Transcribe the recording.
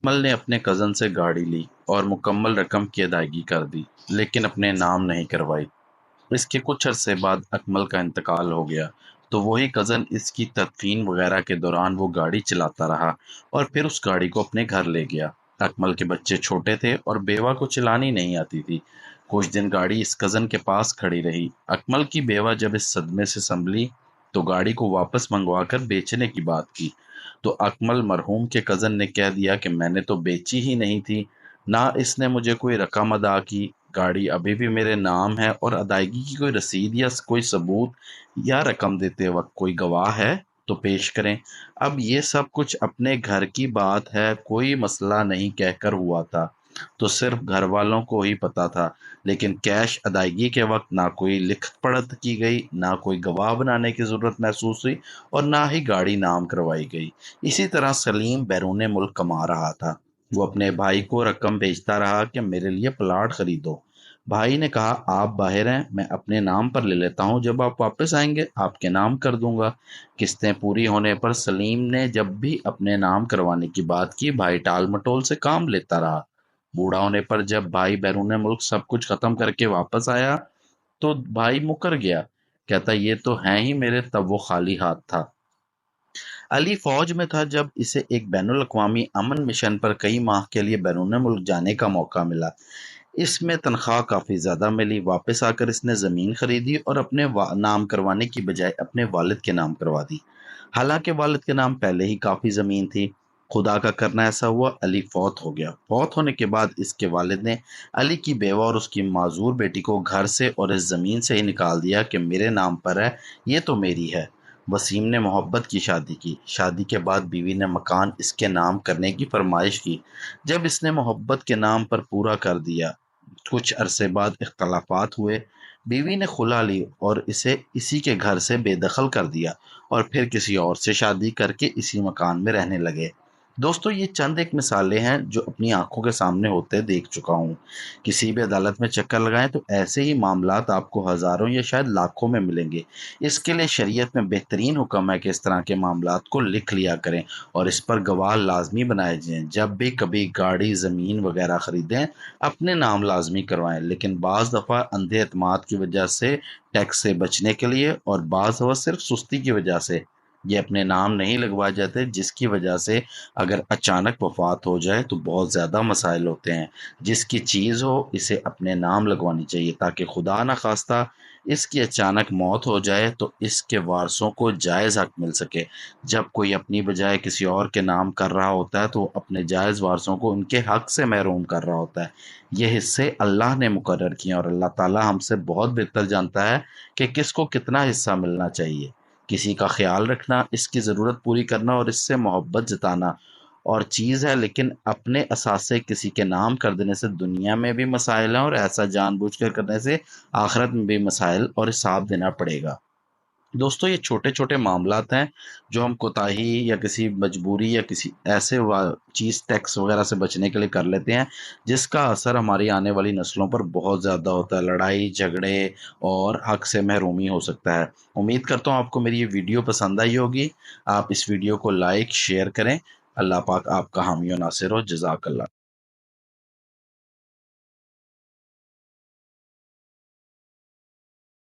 اکمل نے اپنے کزن سے گاڑی لی اور مکمل رقم کی ادائیگی کر دی، لیکن اپنے نام نہیں کروائی۔ اس کے کچھ عرصے بعد اکمل کا انتقال ہو گیا، تو وہی کزن اس کی تدفین وغیرہ کے دوران وہ گاڑی چلاتا رہا اور پھر اس گاڑی کو اپنے گھر لے گیا۔ اکمل کے بچے چھوٹے تھے اور بیوہ کو چلانی نہیں آتی تھی۔ کچھ دن گاڑی اس کزن کے پاس کھڑی رہی۔ اکمل کی بیوہ جب اس صدمے سے سنبھلی تو گاڑی کو واپس منگوا کر بیچنے کی بات کی، تو اکمل مرحوم کے کزن نے کہہ دیا کہ میں نے تو بیچی ہی نہیں تھی، نہ اس نے مجھے کوئی رقم ادا کی، گاڑی ابھی بھی میرے نام ہے اور ادائیگی کی کوئی رسید یا کوئی ثبوت یا رقم دیتے وقت کوئی گواہ ہے تو پیش کریں۔ اب یہ سب کچھ اپنے گھر کی بات ہے، کوئی مسئلہ نہیں کہہ کر ہوا تھا، تو صرف گھر والوں کو ہی پتا تھا، لیکن کیش ادائیگی کے وقت نہ کوئی لکھت پڑھت کی گئی، نہ کوئی گواہ بنانے کی ضرورت محسوس ہوئی اور نہ ہی گاڑی نام کروائی گئی۔ اسی طرح سلیم بیرون ملک کما رہا تھا۔ وہ اپنے بھائی کو رقم بھیجتا رہا کہ میرے لیے پلاٹ خریدو۔ بھائی نے کہا آپ باہر ہیں، میں اپنے نام پر لے لیتا ہوں، جب آپ واپس آئیں گے آپ کے نام کر دوں گا۔ قسطیں پوری ہونے پر سلیم نے جب بھی اپنے نام کروانے کی بات کی، بھائی ٹال مٹول سے کام لیتا رہا۔ بوڑھا ہونے پر جب بھائی بیرون ملک سب کچھ ختم کر کے واپس آیا تو بھائی مکر گیا، کہتا یہ تو ہیں ہی میرے، تب وہ خالی ہاتھ تھا۔ علی فوج میں تھا جب اسے ایک بین الاقوامی امن مشن پر کئی ماہ کے لیے بیرون ملک جانے کا موقع ملا۔ اس میں تنخواہ کافی زیادہ ملی۔ واپس آ کر اس نے زمین خریدی اور اپنے نام کروانے کی بجائے اپنے والد کے نام کروا دی، حالانکہ والد کے نام پہلے ہی کافی زمین تھی۔ خدا کا کرنا ایسا ہوا، علی فوت ہو گیا۔ فوت ہونے کے بعد اس کے والد نے علی کی بیوہ اور اس کی معذور بیٹی کو گھر سے اور اس زمین سے ہی نکال دیا کہ میرے نام پر ہے، یہ تو میری ہے۔ وسیم نے محبت کی شادی کی۔ شادی کے بعد بیوی نے مکان اس کے نام کرنے کی فرمائش کی۔ جب اس نے محبت کے نام پر پورا کر دیا، کچھ عرصے بعد اختلافات ہوئے، بیوی نے خلا لی اور اسے اسی کے گھر سے بے دخل کر دیا اور پھر کسی اور سے شادی کر کے اسی مکان میں رہنے لگے۔ دوستو یہ چند ایک مثالیں ہیں جو اپنی آنکھوں کے سامنے ہوتے دیکھ چکا ہوں۔ کسی بھی عدالت میں چکر لگائیں تو ایسے ہی معاملات آپ کو ہزاروں یا شاید لاکھوں میں ملیں گے۔ اس کے لیے شریعت میں بہترین حکم ہے کہ اس طرح کے معاملات کو لکھ لیا کریں اور اس پر گواہ لازمی بنائے جائیں۔ جب بھی کبھی گاڑی، زمین وغیرہ خریدیں اپنے نام لازمی کروائیں، لیکن بعض دفعہ اندھے اعتماد کی وجہ سے، ٹیکس سے بچنے کے لیے، اور بعض دفعہ صرف سستی کی وجہ سے یہ اپنے نام نہیں لگوائے جاتے، جس کی وجہ سے اگر اچانک وفات ہو جائے تو بہت زیادہ مسائل ہوتے ہیں۔ جس کی چیز ہو اسے اپنے نام لگوانی چاہیے تاکہ خدا نہ خواستہ اس کی اچانک موت ہو جائے تو اس کے وارثوں کو جائز حق مل سکے۔ جب کوئی اپنی بجائے کسی اور کے نام کر رہا ہوتا ہے تو وہ اپنے جائز وارثوں کو ان کے حق سے محروم کر رہا ہوتا ہے۔ یہ حصے اللہ نے مقرر کیے ہیں اور اللہ تعالی ہم سے بہت بہتر جانتا ہے کہ کس کو کتنا حصہ ملنا چاہیے۔ کسی کا خیال رکھنا، اس کی ضرورت پوری کرنا اور اس سے محبت جتانا اور چیز ہے، لیکن اپنے اثاثے کسی کے نام کر دینے سے دنیا میں بھی مسائل ہیں اور ایسا جان بوجھ کر کرنے سے آخرت میں بھی مسائل اور حساب دینا پڑے گا۔ دوستو یہ چھوٹے چھوٹے معاملات ہیں جو ہم کوتاہی یا کسی مجبوری یا کسی ایسے چیز ٹیکس وغیرہ سے بچنے کے لیے کر لیتے ہیں، جس کا اثر ہماری آنے والی نسلوں پر بہت زیادہ ہوتا ہے، لڑائی جھگڑے اور حق سے محرومی ہو سکتا ہے۔ امید کرتا ہوں آپ کو میری یہ ویڈیو پسند آئی ہوگی۔ آپ اس ویڈیو کو لائک شیئر کریں۔ اللہ پاک آپ کا حامی و ناصر ہو۔ جزاک اللہ۔